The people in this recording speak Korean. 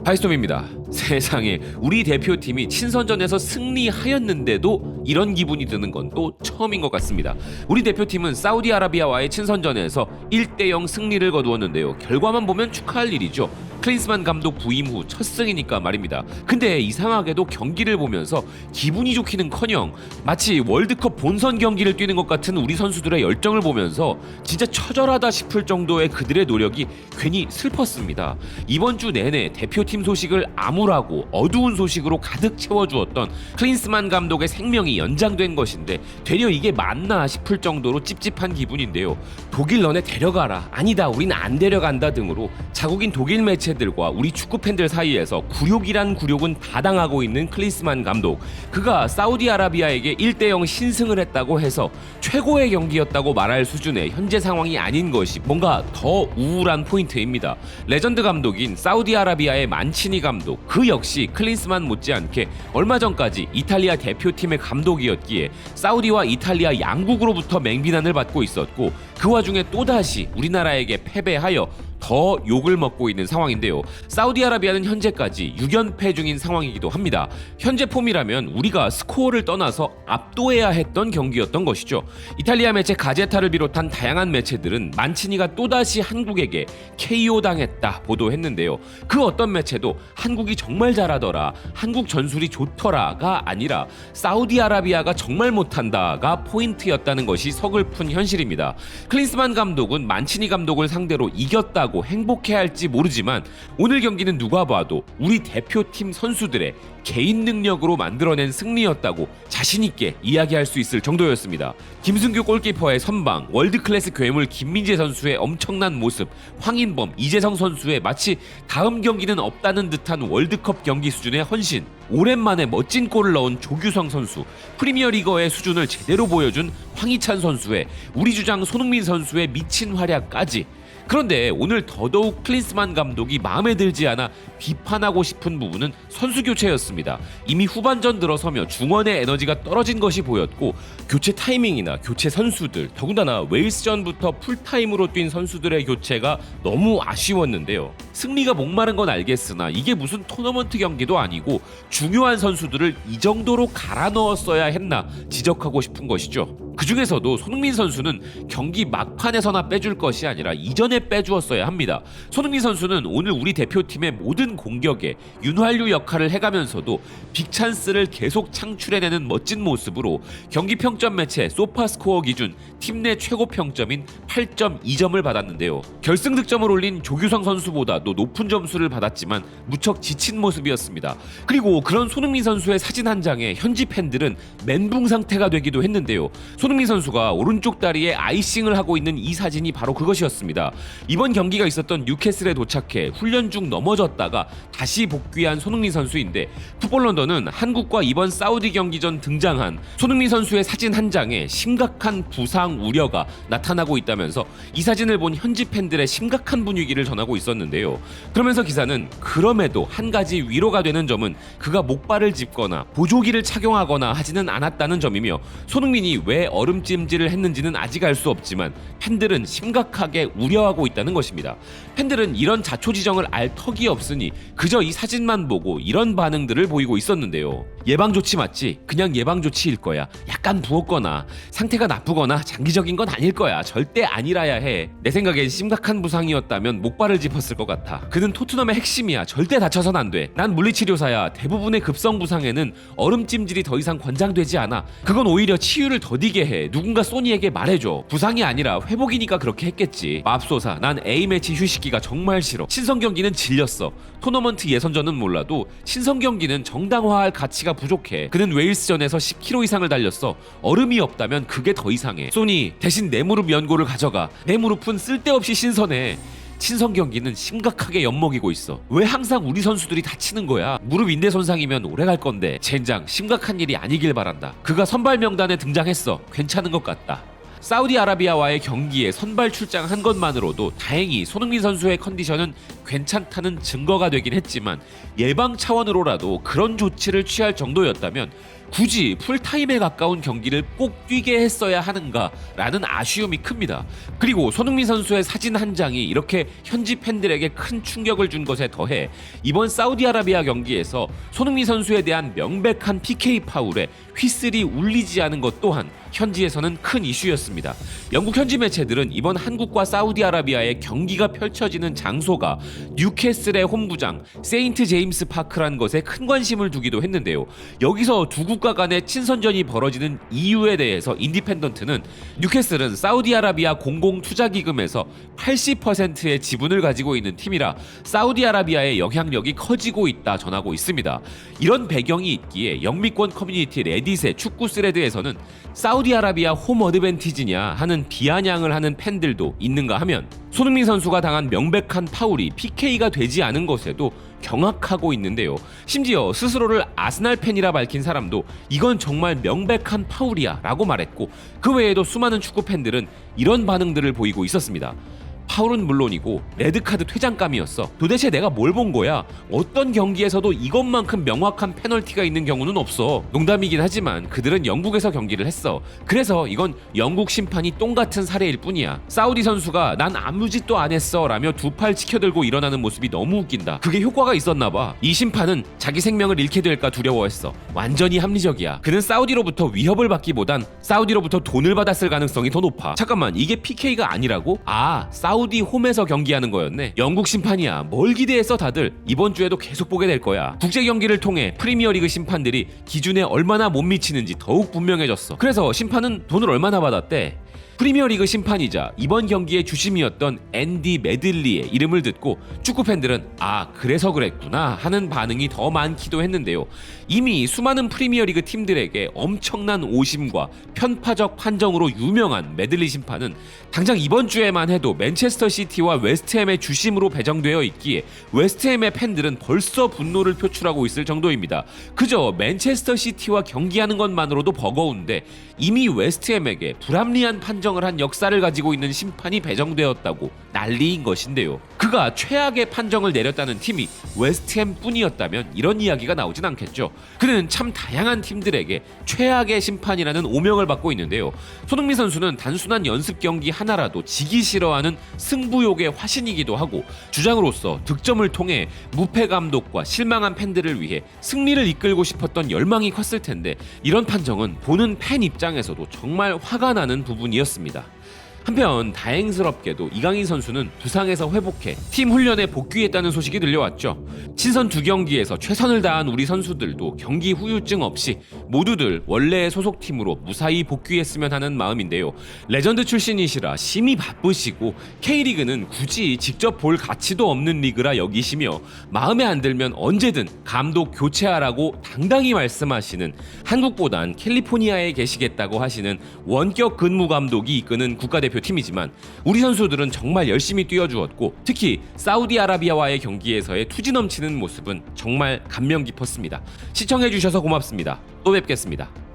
하이스톰입니다. 세상에, 우리 대표팀이 친선전에서 승리하였는데도 이런 기분이 드는 건 또 처음인 것 같습니다. 우리 대표팀은 사우디아라비아와의 친선전에서 1대0 승리를 거두었는데요. 결과만 보면 축하할 일이죠. 클린스만 감독 부임 후 첫 승이니까 말입니다. 근데 이상하게도 경기를 보면서 기분이 좋기는커녕 마치 월드컵 본선 경기를 뛰는 것 같은 우리 선수들의 열정을 보면서 진짜 처절하다 싶을 정도의 그들의 노력이 괜히 슬펐습니다. 이번 주 내내 대표팀 소식을 암울하고 어두운 소식으로 가득 채워주었던 클린스만 감독의 생명이 연장된 것인데 되려 이게 맞나 싶을 정도로 찝찝한 기분인데요. 독일 너네 데려가라, 아니다 우린 안 데려간다 등으로 자국인 독일 매체들과 우리 축구 팬들 사이에서 굴욕이란 굴욕은 다 당하고 있는 클린스만 감독. 그가 사우디아라비아에게 1대0 신승을 했다고 해서 최고의 경기였다고 말할 수준의 현재 상황이 아닌 것이 뭔가 더 우울한 포인트입니다. 레전드 감독인 사우디아라비아의 만치니 감독, 그 역시 클린스만 못지않게 얼마 전까지 이탈리아 대표팀의 감독이었기에 사우디와 이탈리아 양국으로부터 맹비난을 받고 있었고, 그 와중에 또다시 우리나라에게 패배하여 더 욕을 먹고 있는 상황인데요. 사우디아라비아는 현재까지 6연패 중인 상황이기도 합니다. 현재 폼이라면 우리가 스코어를 떠나서 압도해야 했던 경기였던 것이죠. 이탈리아 매체 가제타를 비롯한 다양한 매체들은 만치니가 또다시 한국에게 KO 당했다 보도했는데요. 그 어떤 매체도 한국이 정말 잘하더라, 한국 전술이 좋더라가 아니라 사우디아라비아가 정말 못한다가 포인트였다는 것이 서글픈 현실입니다. 클린스만 감독은 만치니 감독을 상대로 이겼다고 행복해할지 모르지만 오늘 경기는 누가 봐도 우리 대표팀 선수들의 개인 능력으로 만들어낸 승리였다고 자신있게 이야기할 수 있을 정도였습니다. 김승규 골키퍼의 선방, 월드클래스 괴물 김민재 선수의 엄청난 모습, 황인범, 이재성 선수의 마치 다음 경기는 없다는 듯한 월드컵 경기 수준의 헌신, 오랜만에 멋진 골을 넣은 조규성 선수, 프리미어리거의 수준을 제대로 보여준 황희찬 선수의, 우리 주장 손흥민 선수의 미친 활약까지. 그런데 오늘 더더욱 클린스만 감독이 마음에 들지 않아 비판하고 싶은 부분은 선수 교체였습니다. 이미 후반전 들어서며 중원의 에너지가 떨어진 것이 보였고, 교체 타이밍이나 교체 선수들, 더군다나 웨일스전부터 풀타임으로 뛴 선수들의 교체가 너무 아쉬웠는데요. 승리가 목마른 건 알겠으나 이게 무슨 토너먼트 경기도 아니고 중요한 선수들을 이 정도로 갈아 넣었어야 했나 지적하고 싶은 것이죠. 그 중에서도 손흥민 선수는 경기 막판에서나 빼줄 것이 아니라 이전에 빼주었어야 합니다. 손흥민 선수는 오늘 우리 대표팀의 모든 공격에 윤활유 역할을 해가면서도 빅찬스를 계속 창출해내는 멋진 모습으로 경기 평점 매체 소파스코어 기준 팀 내 최고 평점인 8.2점을 받았는데요. 결승 득점을 올린 조규성 선수보다도 높은 점수를 받았지만 무척 지친 모습이었습니다. 그리고 그런 손흥민 선수의 사진 한 장에 현지 팬들은 멘붕 상태가 되기도 했는데요. 손흥민 선수가 오른쪽 다리에 아이싱을 하고 있는 이 사진이 바로 그것이었습니다. 이번 경기가 있었던 뉴캐슬에 도착해 훈련 중 넘어졌다가 다시 복귀한 손흥민 선수인데, 풋볼런던은 한국과 이번 사우디 경기 전 등장한 손흥민 선수의 사진 한 장에 심각한 부상 우려가 나타나고 있다면서 이 사진을 본 현지 팬들의 심각한 분위기를 전하고 있었는데요. 그러면서 기사는 그럼에도 한 가지 위로가 되는 점은 그가 목발을 짚거나 보조기를 착용하거나 하지는 않았다는 점이며, 손흥민이 왜 얼음찜질을 했는지는 아직 알 수 없지만 팬들은 심각하게 우려하고 있다는 것입니다. 팬들은 이런 자초지정을 알 턱이 없으니 그저 이 사진만 보고 이런 반응들을 보이고 있었는데요. 예방조치 맞지? 그냥 예방조치일 거야. 약간 부었거나 상태가 나쁘거나 장기적인 건 아닐 거야. 절대 아니라야 해. 내 생각엔 심각한 부상이었다면 목발을 짚었을 것 같아. 그는 토트넘의 핵심이야. 절대 다쳐선 안 돼. 난 물리치료사야. 대부분의 급성 부상에는 얼음찜질이 더 이상 권장되지 않아. 그건 오히려 치유를 더디게 해. 누군가 소니에게 말해줘. 부상이 아니라 회복이니까 그렇게 했겠지. 맙소사, 난 A매치 휴식기가 정말 싫어. 친선 경기는 질렸어. 토너먼트 예선전은 몰라도 친선 경기는 정당화할 가치가 부족해. 그는 웨일스전에서 10km 이상을 달렸어. 얼음이 없다면 그게 더 이상해. 소니, 대신 내 무릎 연고를 가져가. 내 무릎은 쓸데없이 신선해. 친선 경기는 심각하게 엿먹이고 있어. 왜 항상 우리 선수들이 다치는 거야? 무릎 인대 손상이면 오래 갈 건데. 젠장, 심각한 일이 아니길 바란다. 그가 선발 명단에 등장했어. 괜찮은 것 같다. 사우디아라비아와의 경기에 선발 출장한 것만으로도 다행히 손흥민 선수의 컨디션은 괜찮다는 증거가 되긴 했지만 예방 차원으로라도 그런 조치를 취할 정도였다면 굳이 풀타임에 가까운 경기를 꼭 뛰게 했어야 하는가라는 아쉬움이 큽니다. 그리고 손흥민 선수의 사진 한 장이 이렇게 현지 팬들에게 큰 충격을 준 것에 더해 이번 사우디아라비아 경기에서 손흥민 선수에 대한 명백한 PK 파울에 휘슬이 울리지 않은 것 또한 현지에서는 큰 이슈였습니다. 영국 현지 매체들은 이번 한국과 사우디아라비아의 경기가 펼쳐지는 장소가 뉴캐슬의 홈구장 세인트 제임스 파크란 것에 큰 관심을 두기도 했는데요. 여기서 두 국가 간의 친선전이 벌어지는 이유에 대해서 인디펜던트는 뉴캐슬은 사우디아라비아 공공투자기금에서 80%의 지분을 가지고 있는 팀이라 사우디아라비아의 영향력이 커지고 있다 전하고 있습니다. 이런 배경이 있기에 영미권 커뮤니티 레딧의 축구 스레드에서는 사우디아라비아 홈 어드밴티지냐 하는 비아냥을 하는 팬들도 있는가 하면 손흥민 선수가 당한 명백한 파울이 PK가 되지 않은 것에도 경악하고 있는데요. 심지어 스스로를 아스날 팬이라 밝힌 사람도 이건 정말 명백한 파울이야 라고 말했고, 그 외에도 수많은 축구 팬들은 이런 반응들을 보이고 있었습니다. 파울은 물론이고 레드카드 퇴장감이었어. 도대체 내가 뭘 본 거야? 어떤 경기에서도 이것만큼 명확한 페널티가 있는 경우는 없어. 농담이긴 하지만 그들은 영국에서 경기를 했어. 그래서 이건 영국 심판이 똥같은 사례일 뿐이야. 사우디 선수가 난 아무 짓도 안 했어 라며 두 팔 치켜들고 일어나는 모습이 너무 웃긴다. 그게 효과가 있었나 봐. 이 심판은 자기 생명을 잃게 될까 두려워했어. 완전히 합리적이야. 그는 사우디로부터 위협을 받기보단 사우디로부터 돈을 받았을 가능성이 더 높아. 잠깐만, 이게 PK가 아니라고? 사우디 홈에서 경기하는 거였네. 영국 심판이야. 뭘 기대했어 다들. 이번 주에도 계속 보게 될 거야. 국제 경기를 통해 프리미어리그 심판들이 기준에 얼마나 못 미치는지 더욱 분명해졌어. 그래서 심판은 돈을 얼마나 받았대? 프리미어리그 심판이자 이번 경기의 주심이었던 앤디 메들리의 이름을 듣고 축구 팬들은 그래서 그랬구나 하는 반응이 더 많기도 했는데요. 이미 수많은 프리미어리그 팀들에게 엄청난 오심과 편파적 판정으로 유명한 메들리 심판은 당장 이번 주에만 해도 맨체스터 시티와 웨스트햄의 주심으로 배정되어 있기에 웨스트햄의 팬들은 벌써 분노를 표출하고 있을 정도입니다. 그저 맨체스터 시티와 경기하는 것만으로도 버거운데 이미 웨스트햄에게 불합리한 판정을 한 역사를 가지고 있는 심판이 배정되었다고 난리인 것인데요. 그가 최악의 판정을 내렸다는 팀이 웨스트햄 뿐이었다면 이런 이야기가 나오진 않겠죠. 그는 참 다양한 팀들에게 최악의 심판이라는 오명을 받고 있는데요. 손흥민 선수는 단순한 연습 경기 하나라도 지기 싫어하는 승부욕의 화신이기도 하고, 주장으로서 득점을 통해 무패 감독과 실망한 팬들을 위해 승리를 이끌고 싶었던 열망이 컸을 텐데 이런 판정은 보는 팬 입장에서도 정말 화가 나는 부분이었습니다. 한편 다행스럽게도 이강인 선수는 부상에서 회복해 팀 훈련에 복귀했다는 소식이 들려왔죠. 친선 2경기에서 최선을 다한 우리 선수들도 경기 후유증 없이 모두들 원래의 소속팀으로 무사히 복귀했으면 하는 마음인데요. 레전드 출신이시라 심히 바쁘시고 K리그는 굳이 직접 볼 가치도 없는 리그라 여기시며 마음에 안 들면 언제든 감독 교체하라고 당당히 말씀하시는, 한국보단 캘리포니아에 계시겠다고 하시는 원격 근무 감독이 이끄는 국가대표 팀이지만 우리 선수들은 정말 열심히 뛰어주었고, 특히 사우디아라비아와의 경기에서의 투지 넘치는 모습은 정말 감명 깊었습니다. 시청해주셔서 고맙습니다. 또 뵙겠습니다.